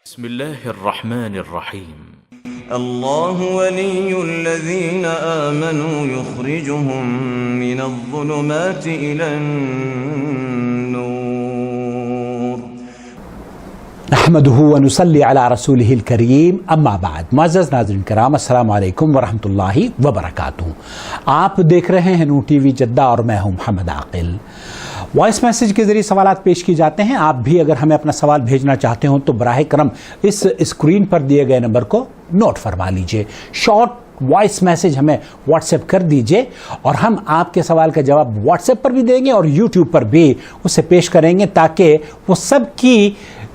بسم الله الرحمن الرحيم الله ولي الذين آمنوا يخرجهم من الظلمات إلى النور نحمده ونصلي على رسوله الكريم اما بعد. معزز ناظرین کرام، السلام علیکم ورحمۃ اللہ وبرکاتہ. آپ دیکھ رہے ہیں نور ٹی وی جدہ اور میں ہوں محمد عاقل. وائس میسیج کے ذریعے سوالات پیش کی جاتے ہیں. آپ بھی اگر ہمیں اپنا سوال بھیجنا چاہتے ہوں تو براہ کرم اس اسکرین پر دیے گئے نمبر کو نوٹ فرما لیجئے. شارٹ وائس میسیج ہمیں واٹس ایپ کر دیجئے اور ہم آپ کے سوال کا جواب واٹس ایپ پر بھی دیں گے اور یوٹیوب پر بھی اسے پیش کریں گے تاکہ وہ سب کی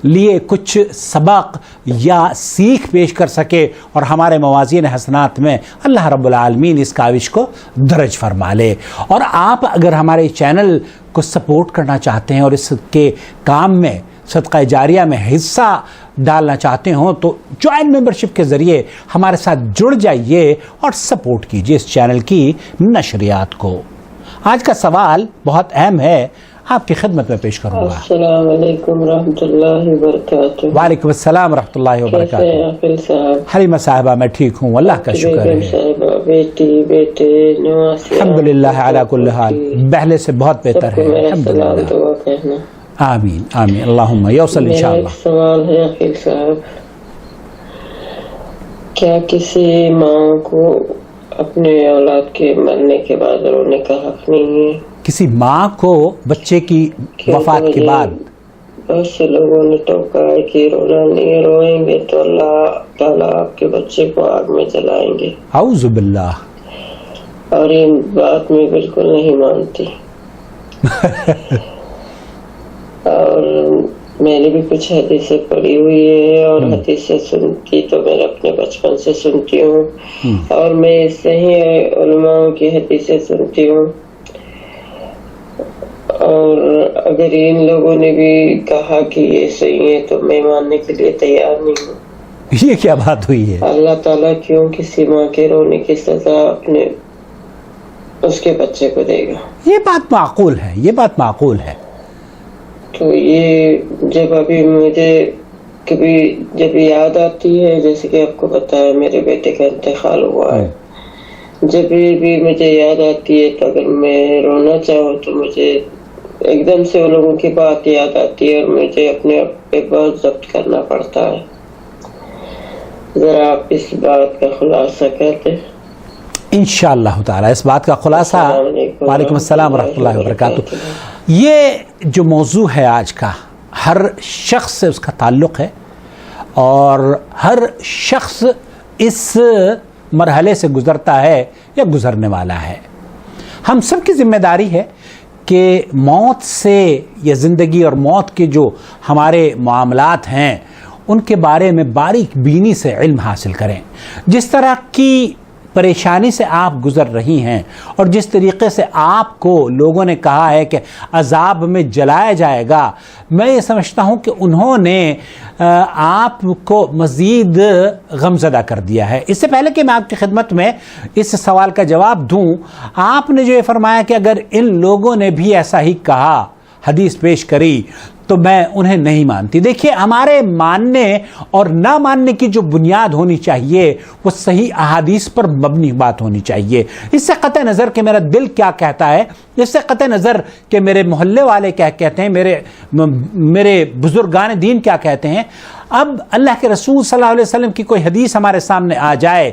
لیے کچھ سبق یا سیکھ پیش کر سکے اور ہمارے موازین حسنات میں اللہ رب العالمین اس کاوش کو درج فرما لے. اور آپ اگر ہمارے چینل کو سپورٹ کرنا چاہتے ہیں اور اس کے کام میں صدقہ جاریہ میں حصہ ڈالنا چاہتے ہوں تو جوائن ممبرشپ کے ذریعے ہمارے ساتھ جڑ جائیے اور سپورٹ کیجیے اس چینل کی نشریات کو. آج کا سوال بہت اہم ہے، آپ کی خدمت میں پیش کروں گا. السلام علیکم ورحمۃ اللہ وبرکاتہ. وعلیکم السلام ورحمۃ اللہ وبرکاتہ. حلیمہ صاحبہ میں ٹھیک ہوں، اللہ کا شکر ہے. بیٹی بیٹے الحمدللہ علی کل حال، پہلے سے بہت بہتر ہے الحمدللہ. آمین آمین اللہم یوصل انشاءاللہ. سوال ہے عقیل صاحب، کیا کسی ماں کو اپنے اولاد کے مرنے کے بعد رونے کا حق نہیں ہے؟ کسی ماں کو بچے کی وفات کے بعد بہت سے لوگوں نے ٹوکا ہے کہ رونا نہیں، روئیں گے تو اللہ تعالیٰ آپ کے بچے کو آگ میں جلائیں گے. اعوذ باللہ. اور یہ بات میں بالکل نہیں مانتی. اور میں نے بھی کچھ حدیثیں پڑھی ہوئی ہے اور حدیثیں سنتی تو میں اپنے بچپن سے سنتی ہوں اور میں صحیح علماء کی حدیثیں سنتی ہوں. اور اگر ان لوگوں نے بھی کہا کہ یہ صحیح ہے تو میں ماننے کے لیے تیار نہیں ہوں. یہ کیا بات ہوئی ہے؟ اللہ تعالیٰ کیوں کسی ماں کے رونے کی سزا اپنے اس کے بچے کو دے گا؟ یہ بات معقول ہے، یہ بات معقول ہے. تو یہ جب ابھی مجھے کبھی جب یاد آتی ہے، جیسے کہ آپ کو پتا ہے میرے بیٹے کا انتقال ہوا ہے، جب بھی مجھے یاد آتی ہے تو اگر میں رونا چاہوں تو مجھے ایک دم سے ان لوگوں کی بات یاد آتی ہے اور مجھے اپنے آپ پہ بہت ضبط کرنا پڑتا ہے. ذرا آپ اس بات کا خلاصہ کہتے ہیں. انشاءاللہ تعالی اس بات کا خلاصہ. وعلیکم السلام ورحمۃ اللہ وبرکاتہ. یہ جو موضوع ہے آج کا، ہر شخص سے اس کا تعلق ہے اور ہر شخص اس مرحلے سے گزرتا ہے یا گزرنے والا ہے. ہم سب کی ذمہ داری ہے کہ موت سے یا زندگی اور موت کے جو ہمارے معاملات ہیں ان کے بارے میں باریک بینی سے علم حاصل کریں. جس طرح کی پریشانی سے آپ گزر رہی ہیں اور جس طریقے سے آپ کو لوگوں نے کہا ہے کہ عذاب میں جلایا جائے گا، میں یہ سمجھتا ہوں کہ انہوں نے آپ کو مزید غمزدہ کر دیا ہے. اس سے پہلے کہ میں آپ کی خدمت میں اس سوال کا جواب دوں، آپ نے جو یہ فرمایا کہ اگر ان لوگوں نے بھی ایسا ہی کہا، حدیث پیش کری، تو میں انہیں نہیں مانتی. دیکھیے، ہمارے ماننے اور نہ ماننے کی جو بنیاد ہونی چاہیے وہ صحیح احادیث پر مبنی بات ہونی چاہیے. اس سے قطع نظر کہ میرا دل کیا کہتا ہے، اس سے قطع نظر کہ میرے محلے والے کیا کہتے ہیں، میرے بزرگان دین کیا کہتے ہیں. اب اللہ کے رسول صلی اللہ علیہ وسلم کی کوئی حدیث ہمارے سامنے آ جائے،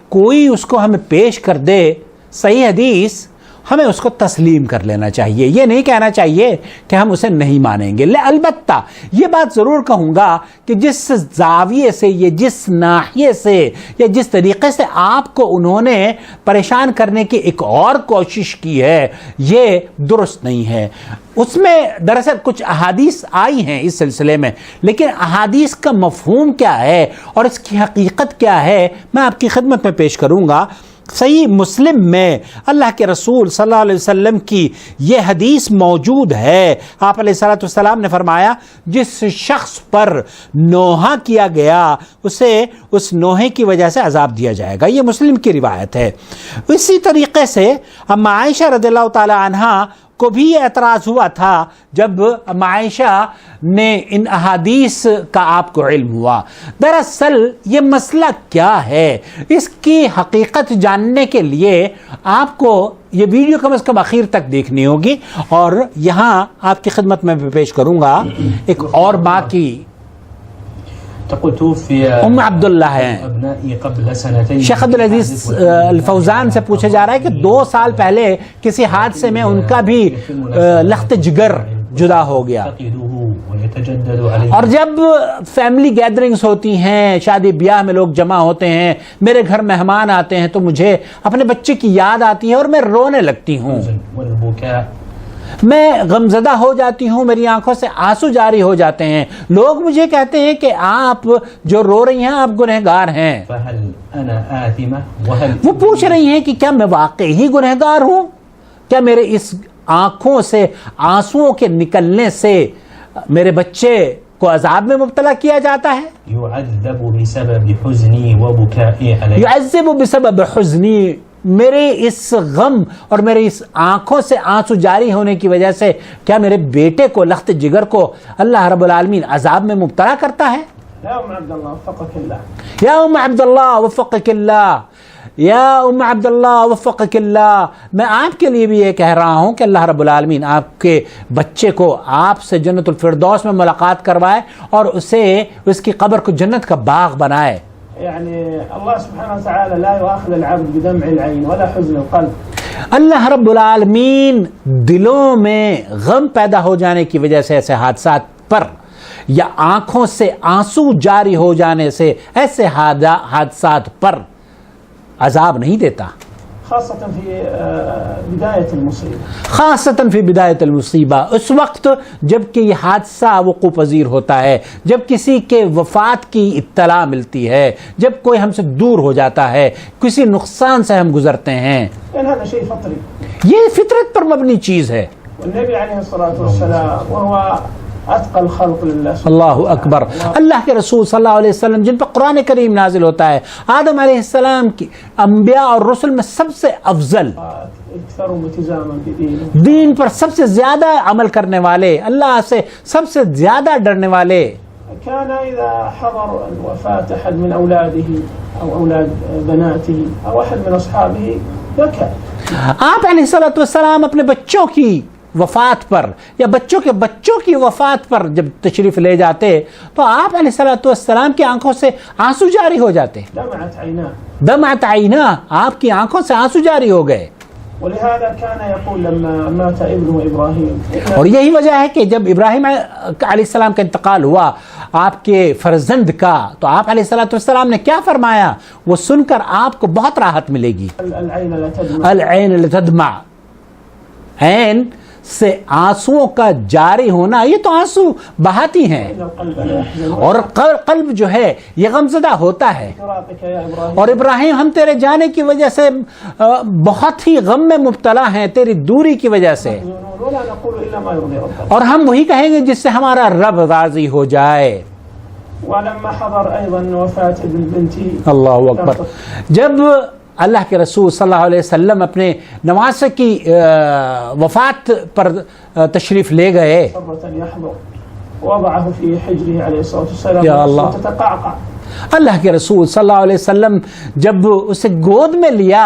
کوئی اس کو ہمیں پیش کر دے صحیح حدیث، ہمیں اس کو تسلیم کر لینا چاہیے. یہ نہیں کہنا چاہیے کہ ہم اسے نہیں مانیں گے. البتہ یہ بات ضرور کہوں گا کہ جس زاویے سے، یہ جس ناحیے سے یا جس طریقے سے آپ کو انہوں نے پریشان کرنے کی ایک اور کوشش کی ہے، یہ درست نہیں ہے. اس میں دراصل کچھ احادیث آئی ہیں اس سلسلے میں، لیکن احادیث کا مفہوم کیا ہے اور اس کی حقیقت کیا ہے میں آپ کی خدمت میں پیش کروں گا. صحیح مسلم میں اللہ کے رسول صلی اللہ علیہ وسلم کی یہ حدیث موجود ہے. آپ علیہ الصلوۃ والسلام نے فرمایا، جس شخص پر نوحہ کیا گیا اسے اس نوحے کی وجہ سے عذاب دیا جائے گا. یہ مسلم کی روایت ہے. اسی طریقے سے اما عائشہ رضی اللہ تعالی عنہا کو بھی یہ اعتراض ہوا تھا جب عائشہ نے ان احادیث کا آپ کو علم ہوا. دراصل یہ مسئلہ کیا ہے، اس کی حقیقت جاننے کے لیے آپ کو یہ ویڈیو کم از کم آخر تک دیکھنی ہوگی. اور یہاں آپ کی خدمت میں پیش کروں گا ایک اور ماں کی، ام عبداللہ ہیں. شیخ عبدالعزیز الفوزان سے پوچھا جا رہا ہے کہ 2 سال پہلے کسی حادثے میں ان کا بھی لخت جگر جدا ہو گیا، اور جب فیملی گیدرنگز ہوتی ہیں، شادی بیاہ میں لوگ جمع ہوتے ہیں، میرے گھر مہمان آتے ہیں، تو مجھے اپنے بچے کی یاد آتی ہے اور میں رونے لگتی ہوں، میں غمزدہ ہو جاتی ہوں، میری آنکھوں سے آنسو جاری ہو جاتے ہیں. لوگ مجھے کہتے ہیں کہ آپ جو رو رہی ہیں آپ گنہگار ہیں. وہ پوچھ رہی ہیں کہ کیا میں واقعی گنہگار ہوں؟ کیا میرے اس آنکھوں سے آنسوؤں کے نکلنے سے میرے بچے کو عذاب میں مبتلا کیا جاتا ہے؟ يعذب بسبب حزنی، میرے اس غم اور میرے اس آنکھوں سے آنسو جاری ہونے کی وجہ سے کیا میرے بیٹے کو، لخت جگر کو اللہ رب العالمین عذاب میں مبتلا کرتا ہے؟ یا ام عبداللہ وفقک اللہ، یا ام عبداللہ وفقک اللہ، یا ام عبداللہ وفقک اللہ. میں آپ کے لیے بھی یہ کہہ رہا ہوں کہ اللہ رب العالمین آپ کے بچے کو آپ سے جنت الفردوس میں ملاقات کروائے اور اسے، اس کی قبر کو جنت کا باغ بنائے. اللہ سبحانہ وتعالی لا يؤاخذ العبد بدمع العين ولا حزن القلب. اللہ رب العالمین دلوں میں غم پیدا ہو جانے کی وجہ سے ایسے حادثات پر، یا آنکھوں سے آنسو جاری ہو جانے سے ایسے حادثات پر عذاب نہیں دیتا، خاصة في بداية المصيبة، خاصتاً فی بدایت المصیبہ، اس وقت جب کہ یہ حادثہ وقوع پذیر ہوتا ہے، جب کسی کے وفات کی اطلاع ملتی ہے، جب کوئی ہم سے دور ہو جاتا ہے، کسی نقصان سے ہم گزرتے ہیں. لأن هذا شيء فطري، یہ فطرت پر مبنی چیز ہے. والنبي عليه الصلاة والسلام وهو اتقى الخلق لله. اللہ اکبر. اللہ کے رسول صلی اللہ علیہ وسلم جن پر قرآن کریم نازل ہوتا ہے، آدم علیہ السلام کی انبیاء اور رسل میں سب سے افضل، دین پر سب سے زیادہ عمل کرنے والے، اللہ سے سب سے زیادہ ڈرنے والے. كان إذا حضر وفاة أحد من أولاده أو أولاد بناته أو أحد من أصحابه بكى. آپ علیہ الصلوۃ والسلام اپنے بچوں کی وفات پر یا بچوں کے بچوں کی وفات پر جب تشریف لے جاتے تو آپ علیہ الصلوۃ والسلام کی آنکھوں سے آنسو جاری ہو جاتے. دمعت عيناه، دمعت عیناہ، آپ کی آنکھوں سے آنسو جاری ہو گئے. ولهذا كان يقول لما مات ابنه إبراهيم، اور یہی وجہ ہے کہ جب ابراہیم علیہ السلام کا انتقال ہوا آپ کے فرزند کا، تو آپ علیہ الصلوۃ والسلام نے کیا فرمایا؟ وہ سن کر آپ کو بہت راحت ملے گی. العين لا تدمع، العین لتدمع، عین سے آنسوؤں کا جاری ہونا، یہ تو آنسو بہاتی ہیں، القلب لا يحزن. اور قلب جو ہے یہ غمزدہ ہوتا ہے. فراقك يا إبراهيم، اور ابراہیم ہم تیرے جانے کی وجہ سے بہت ہی غم میں مبتلا ہیں، تیری دوری کی وجہ سے، ولا نقول إلا ما يرضي ربنا. اور ہم وہی کہیں گے جس سے ہمارا رب راضی ہو جائے. ولما حضر أيضا وفاة ابن بنتي، اللہ اکبر. جب اللہ کے رسول صلی اللہ علیہ وسلم اپنے نواسے کی وفات پر تشریف لے گئے، وضعه في حجره عليه الصلاة والسلام یا اللہ. وتتقعقع. اللہ کے رسول صلی اللہ علیہ وسلم جب اسے گود میں لیا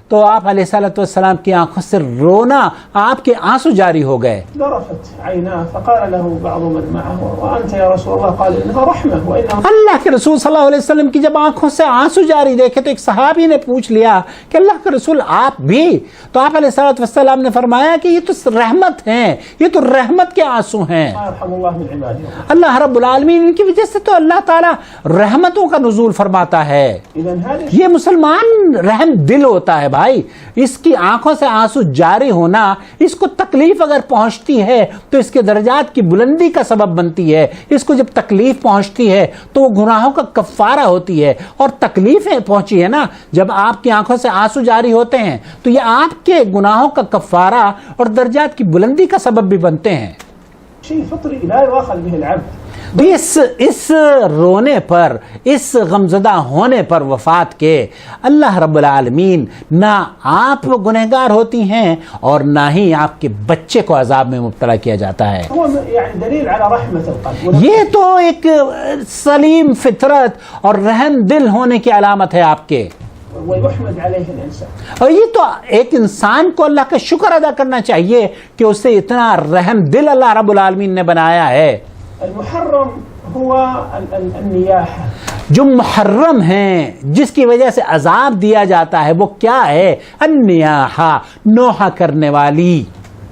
تو آپ علیہ الصلوۃ والسلام کی آنکھوں سے رونا، آپ کے آنسو جاری ہو گئے. ذرفت عيناه فقال له بعض من معه وأنت يا رسول الله؟ قال إنها رحمة وإنها. اللہ کے رسول صلی اللہ علیہ وسلم کی جب آنکھوں سے آنسو جاری دیکھے تو ایک صحابی نے پوچھ لیا کہ اللہ کے رسول آپ بھی؟ تو آپ علیہ الصلوۃ والسلام نے فرمایا کہ یہ تو رحمت ہیں، یہ تو رحمت کے آنسو ہیں. يرحم الله من عباده. اللہ رب العالمین ان کی وجہ سے تو اللہ تعالی رحمتوں کا نزول فرماتا ہے. إذن هذا یہ مسلمان رحم دل ہوتا ہے بھائی. اس کی آنکھوں سے آنسو جاری ہونا، اس کو تکلیف اگر پہنچتی ہے تو اس کے درجات کی بلندی کا سبب بنتی ہے. اس کو جب تکلیف پہنچتی ہے تو وہ گناہوں کا کفارہ ہوتی ہے. اور تکلیفیں پہنچی ہے نا، جب آپ کی آنکھوں سے آنسو جاری ہوتے ہیں تو یہ آپ کے گناہوں کا کفارہ اور درجات کی بلندی کا سبب بھی بنتے ہیں. شيء فطري لا يؤاخذ به العبد. اس رونے پر، اس غمزدہ ہونے پر وفات کے اللہ رب العالمین نہ آپ گنہگار ہوتی ہیں اور نہ ہی آپ کے بچے کو عذاب میں مبتلا کیا جاتا ہے. دلیل علی رحمت القلب. یہ تو ایک سلیم فطرت اور رحم دل ہونے کی علامت ہے آپ کے. ويحمد عليه الانسان. اور یہ تو ایک انسان کو اللہ کا شکر ادا کرنا چاہیے کہ اسے اتنا رحم دل اللہ رب العالمین نے بنایا ہے. المحرم هو النياحة. جو محرم ہیں جس کی وجہ سے عذاب دیا جاتا ہے وہ کیا ہے؟ النیاحہ، نوحہ کرنے والی.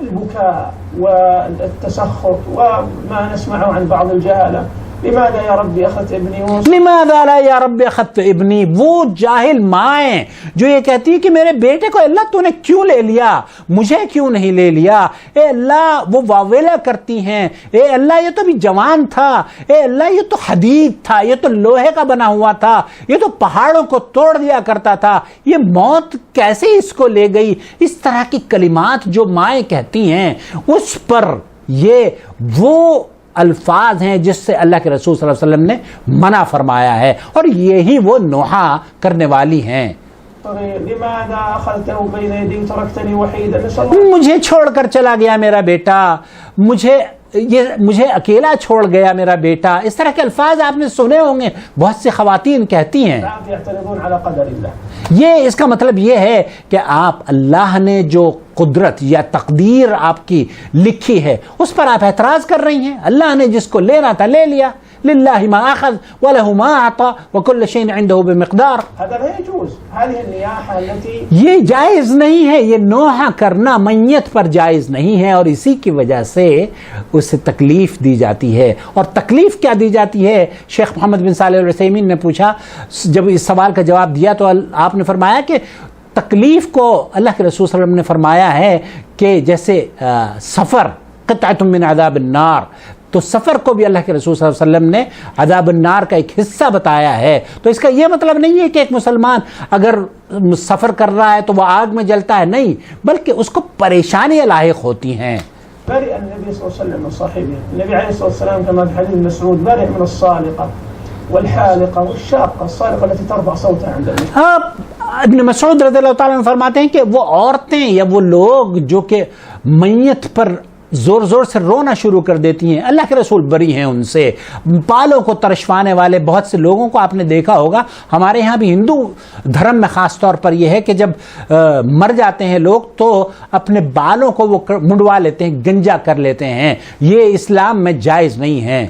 البكاء والتسخط وما نسمعه عن بعض الجهلة. لماذا يا ربي أخذت ابني موسى؟ لماذا لا یا رب اخذت ابنی؟ وہ جاہل مائیں جو یہ کہتی ہے کہ میرے بیٹے کو اللہ تو نے کیوں لے لیا، مجھے کیوں نہیں لے لیا؟ اے اللہ، وہ واویلا کرتی ہیں، اے اللہ یہ تو بھی جوان تھا، اے اللہ یہ تو حدید تھا، یہ تو لوہے کا بنا ہوا تھا، یہ تو پہاڑوں کو توڑ دیا کرتا تھا، یہ موت کیسے اس کو لے گئی؟ اس طرح کی کلمات جو مائیں کہتی ہیں اس پر یہ وہ الفاظ ہیں جس سے اللہ کے رسول صلی اللہ علیہ وسلم نے منع فرمایا ہے، اور یہی وہ نوحہ کرنے والی ہیں. لماذا أخذته بين يدي وتركتني وحيدا؟ مجھے چھوڑ کر چلا گیا میرا بیٹا، مجھے اکیلا چھوڑ گیا میرا بیٹا. اس طرح کے الفاظ آپ نے سنے ہوں گے، بہت سی خواتین کہتی ہیں. يعترضون على قدر الله. یہ اس کا مطلب یہ ہے کہ آپ اللہ نے جو قدرت یا تقدیر آپ کی لکھی ہے اس پر آپ اعتراض کر رہی ہیں. اللہ نے جس کو لینا تھا لے لیا. للہ ما اخذ وله ما اعطى وكل شيء عنده بمقدار. هذا لا يجوز. هذه النياحة التي یہ جائز نہیں ہے، یہ نوحہ کرنا میت پر جائز نہیں ہے، اور اسی کی وجہ سے اسے تکلیف دی جاتی ہے. اور تکلیف کیا دی جاتی ہے؟ شیخ محمد بن صالح العثیمین نے پوچھا، جب اس سوال کا جواب دیا تو آپ نے فرمایا کہ تکلیف کو اللہ کے رسول صلی اللہ علیہ وسلم نے فرمایا ہے کہ جیسے سفر قطعۃ من عذاب النار، تو سفر کو بھی اللہ کے رسول صلی اللہ علیہ وسلم نے عذاب النار کا ایک حصہ بتایا ہے. تو اس کا یہ مطلب نہیں ہے کہ ایک مسلمان اگر سفر کر رہا ہے تو وہ آگ میں جلتا ہے، نہیں، بلکہ اس کو پریشانیاں لاحق ہوتی ہیں. برئ النبي صلى الله عليه وسلم من صاحبه. النبي عليه الصلاة والسلام كما في حديث مسعود برئ من الصالقة والحالقة والشاقة. الصالقة التي ترفع صوتها عند الموت. ابن مسعود رضی اللہ تعالیٰ عنہ فرماتے ہیں کہ وہ عورتیں یا وہ لوگ جو کہ میت پر زور زور سے رونا شروع کر دیتی ہیں، اللہ کے رسول بری ہیں ان سے. بالوں کو ترشوانے والے بہت سے لوگوں کو آپ نے دیکھا ہوگا، ہمارے ہاں بھی ہندو دھرم میں خاص طور پر یہ ہے کہ جب مر جاتے ہیں لوگ تو اپنے بالوں کو وہ منڈوا لیتے ہیں، گنجا کر لیتے ہیں. یہ اسلام میں جائز نہیں ہے.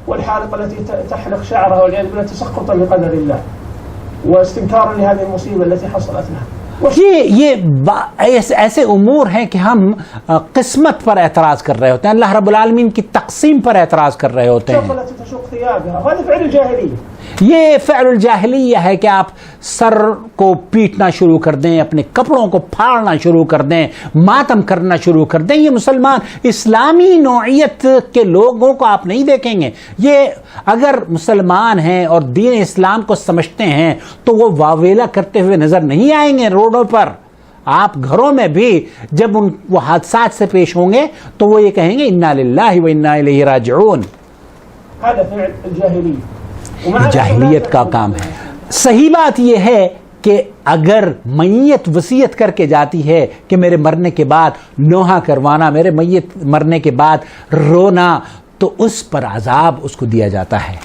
والحالقة التي تحلق شعرها والعياذ بالله تسخطا لقدر الله واستنكارا لهذه المصيبة التي حصلت لها. یہ ایسے امور ہیں کہ ہم قسمت پر اعتراض کر رہے ہوتے ہیں، اللہ رب العالمین کی تقسیم پر اعتراض کر رہے ہوتے ہیں. یہ فعل الجاہلیہ ہے کہ آپ سر کو پیٹنا شروع کر دیں، اپنے کپڑوں کو پھاڑنا شروع کر دیں، ماتم کرنا شروع کر دیں. یہ مسلمان اسلامی نوعیت کے لوگوں کو آپ نہیں دیکھیں گے. یہ اگر مسلمان ہیں اور دین اسلام کو سمجھتے ہیں تو وہ واویلا کرتے ہوئے نظر نہیں آئیں گے روڈوں پر. آپ گھروں میں بھی جب وہ حادثات سے پیش ہوں گے تو وہ یہ کہیں گے انا للہ و انا الیہ راجعون. جاہلیت کا کام ہے. صحیح بات یہ ہے کہ اگر میت وصیت کر کے جاتی ہے کہ میرے مرنے کے بعد نوحہ کروانا، میرے میت مرنے کے بعد رونا، تو اس پر عذاب اس کو دیا جاتا ہے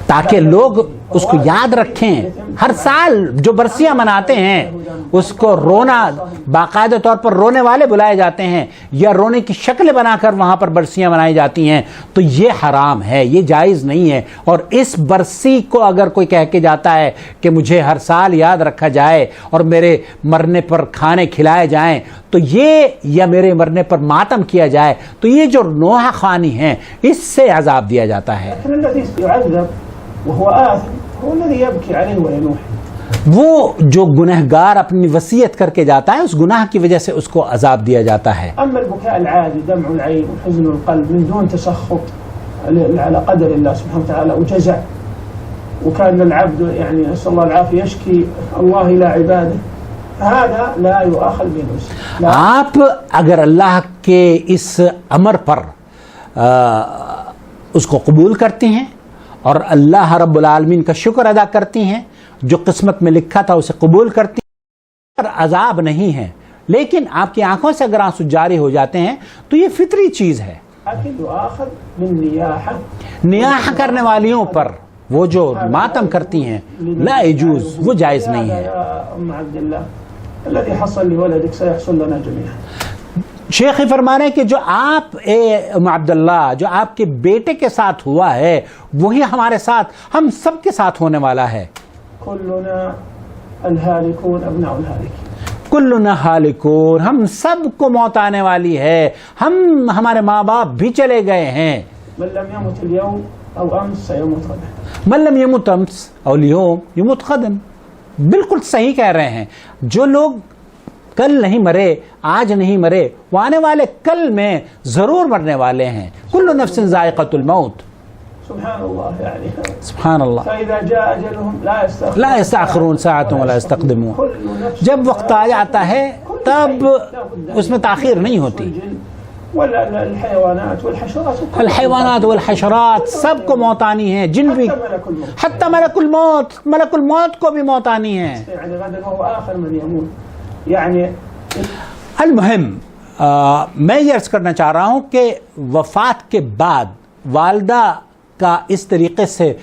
تاکہ لوگ اس کو یاد رکھیں. ہر سال جو برسیاں مناتے ہیں اس کو رونا، باقاعدہ طور پر رونے والے بلائے جاتے ہیں یا رونے کی شکل بنا کر وہاں پر برسیاں منائی جاتی ہیں، تو یہ حرام ہے، یہ جائز نہیں ہے. اور اس برسی کو اگر کوئی کہہ کے جاتا ہے کہ مجھے ہر سال یاد رکھا جائے اور میرے مرنے پر کھانے کھلائے جائیں تو یہ، یا میرے مرنے پر ماتم کیا جائے، تو یہ جو نوحہ خوانی ہیں اس سے عذاب دیا جاتا ہے. وہ جو گنہگار اپنی وصیت کر کے جاتا ہے اس گناہ کی وجہ سے اس کو عذاب دیا جاتا ہے. اما البكاء العادي دمع العين وحزن القلب من دون تسخط على قدر الله سبحانه وتعالى وجزع وكان العبد يعني نسأل الله العافية يشكي الله إلى عباده هذا لا يؤاخذ به. آپ اگر اللہ کے اس امر پر اس کو قبول کرتی ہیں اور اللہ رب العالمین کا شکر ادا کرتی ہیں، جو قسمت میں لکھا تھا اسے قبول کرتی ہیں، اور عذاب نہیں ہے. لیکن آپ کی آنکھوں سے اگر آنسو جاری ہو جاتے ہیں تو یہ فطری چیز ہے. نیاح کرنے والیوں پر وہ جو ماتم کرتی ہیں لا یجوز، وہ جائز نہیں ہے. شیخ فرما رہے ہیں کہ جو آپ ام عبداللہ جو آپ کے بیٹے کے ساتھ ہوا ہے وہی ہمارے ساتھ، ہم سب کے ساتھ ہونے والا ہے. کلنا ہالکون، ہم سب کو موت آنے والی ہے، ہمارے ماں باپ بھی چلے گئے ہیں. من لم يمت امس او اليوم يموت غدا. بالکل صحیح کہہ رہے ہیں. جو لوگ کل نہیں مرے، آج نہیں مرے، وہ آنے والے کل میں ضرور مرنے والے ہیں. کل نفس ذائقۃ الموت. سبحان اللہ. لا يستأخرون ساعة ولا يستقدمون. جب وقت آ جاتا ہے تب اس میں تاخیر نہیں ہوتی. الحیوانات والحشرات سب کو موت آنی ہے، جن بھی، حتی ملک الموت، ملک الموت کو بھی موت آنی ہے. المہم میں یہ عرض کرنا چاہ رہا ہوں کہ وفات کے بعد والدہ کا اس طریقے سے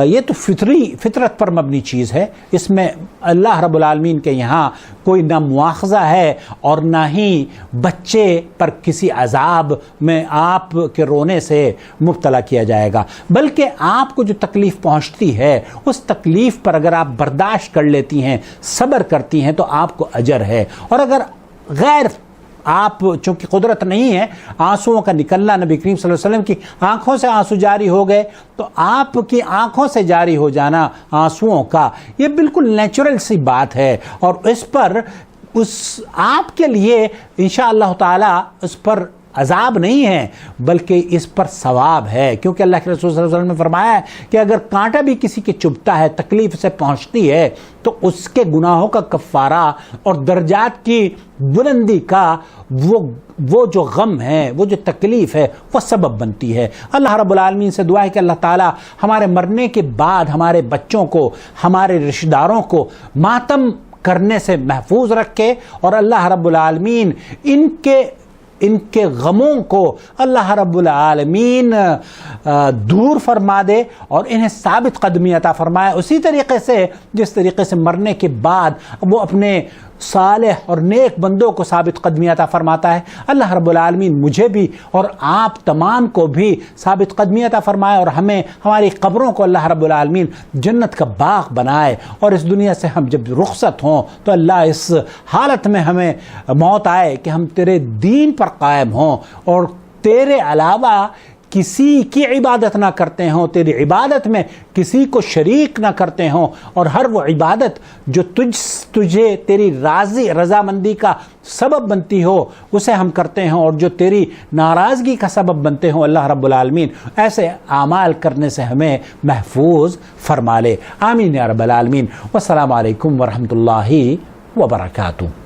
یہ تو فطرت پر مبنی چیز ہے. اس میں اللہ رب العالمین کے یہاں کوئی نہ مواخذہ ہے اور نہ ہی بچے پر کسی عذاب میں آپ کے رونے سے مبتلا کیا جائے گا، بلکہ آپ کو جو تکلیف پہنچتی ہے اس تکلیف پر اگر آپ برداشت کر لیتی ہیں، صبر کرتی ہیں، تو آپ کو اجر ہے. اور اگر غیر آپ چونکہ قدرت نہیں ہے آنسوؤں کا نکلنا، نبی کریم صلی اللہ علیہ وسلم کی آنکھوں سے آنسو جاری ہو گئے تو آپ کی آنکھوں سے جاری ہو جانا آنسوؤں کا یہ بالکل نیچرل سی بات ہے. اور اس پر آپ کے لیے انشاءاللہ تعالی اس پر عذاب نہیں ہے بلکہ اس پر ثواب ہے، کیونکہ اللہ کے رسول صلی اللہ علیہ وسلم نے فرمایا ہے کہ اگر کانٹا بھی کسی کے چبھتا ہے، تکلیف سے پہنچتی ہے، تو اس کے گناہوں کا کفارہ اور درجات کی بلندی کا وہ جو غم ہے، وہ جو تکلیف ہے، وہ سبب بنتی ہے. اللہ رب العالمین سے دعا ہے کہ اللہ تعالی ہمارے مرنے کے بعد ہمارے بچوں کو، ہمارے رشتہ داروں کو ماتم کرنے سے محفوظ رکھے، اور اللہ رب العالمین ان کے غموں کو اللہ رب العالمین دور فرما دے اور انہیں ثابت قدمی عطا فرمائے، اسی طریقے سے جس طریقے سے مرنے کے بعد وہ اپنے صالح اور نیک بندوں کو ثابت قدمی عطا فرماتا ہے. اللہ رب العالمین مجھے بھی اور آپ تمام کو بھی ثابت قدمی عطا فرمائے اور ہمیں ہماری قبروں کو اللہ رب العالمین جنت کا باغ بنائے، اور اس دنیا سے ہم جب رخصت ہوں تو اللہ اس حالت میں ہمیں موت آئے کہ ہم تیرے دین پر قائم ہوں اور تیرے علاوہ کسی کی عبادت نہ کرتے ہوں، تیری عبادت میں کسی کو شریک نہ کرتے ہوں، اور ہر وہ عبادت جو تجھے تیری رضامندی کا سبب بنتی ہو اسے ہم کرتے ہیں، اور جو تیری ناراضگی کا سبب بنتے ہوں اللہ رب العالمین ایسے اعمال کرنے سے ہمیں محفوظ فرما لے. آمین یا رب العالمین. والسلام علیکم ورحمۃ اللہ وبرکاتہ.